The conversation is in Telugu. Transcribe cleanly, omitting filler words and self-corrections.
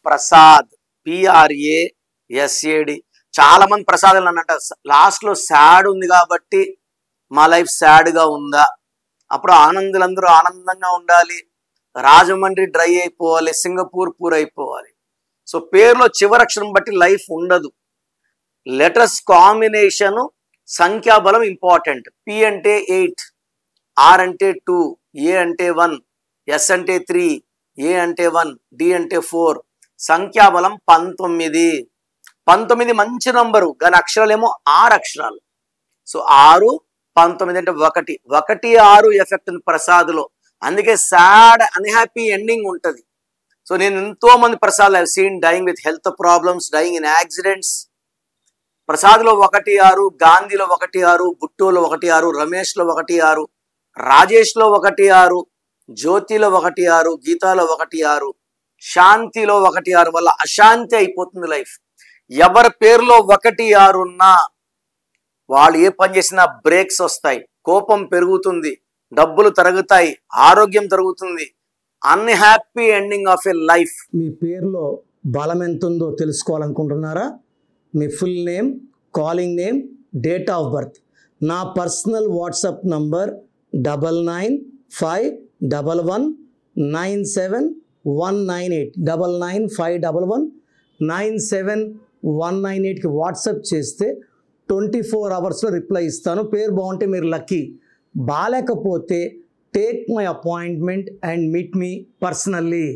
ప్రసాద్, PRASAD. చాలా మంది ప్రసాదాలు అన్నట్ట లాస్ట్ లో సాడ్ ఉంది కాబట్టి మా లైఫ్ సాడ్ గా ఉందా, అప్పుడు ఆనందులందరూ ఆనందంగా ఉండాలి, రాజమండ్రి డ్రై అయిపోవాలి, సింగపూర్ పూర్ అయిపోవాలి. సో పేరులో చివరక్షరం బట్టి లైఫ్ ఉండదు. లెటర్స్ కాంబినేషన్ సంఖ్యాబలం ఇంపార్టెంట్. P అంటే 8, R అంటే 2, A అంటే 1, S అంటే 3, A అంటే 1, D అంటే 4. సంఖ్యాబలం 19. 19 మంచి నంబరు, కానీ అక్షరాలు ఏమో 6 అక్షరాలు. సో 6, 19 అంటే 1. 1, 6 ఎఫెక్ట్ ఉంది ప్రసాద్లో. అందుకే సాడ్ అన్హ్యాపీ ఎండింగ్ ఉంటుంది. సో నేను ఎంతో మంది Prasad I seen dying with health problems, dying in accidents. ప్రసాద్లో 1, 6, గాంధీలో 1, 6, బుట్టోలో 1, 6, రమేష్లో 1, 6, రాజేష్లో 1, 6, జ్యోతిలో 1, 6, గీతాలో 1, 6, శాంతిలో 1, 6 వల్ల అశాంతి అయిపోతుంది లైఫ్. ఎవరి పేరులో 1, 6 ఉన్నా వాళ్ళు ఏ పని చేసినా బ్రేక్స్ వస్తాయి, కోపం పెరుగుతుంది, డబ్బులు తరుగుతాయి, ఆరోగ్యం తరుగుతుంది. Unhappy ending of a life. మీ పేరులో బలం ఎంత ఉందో తెలుసుకోవాలనుకుంటున్నారా? మీ full name, calling name, date of birth. నా పర్సనల్ వాట్సాప్ నంబర్ 9951197198 9951197198కి వాట్సాప్ చేస్తే 24 అవర్స్లో రిప్లై ఇస్తాను. పేరు బాగుంటే మీరు లక్కీ, బాలేకపోతే take my appointment and meet me personally.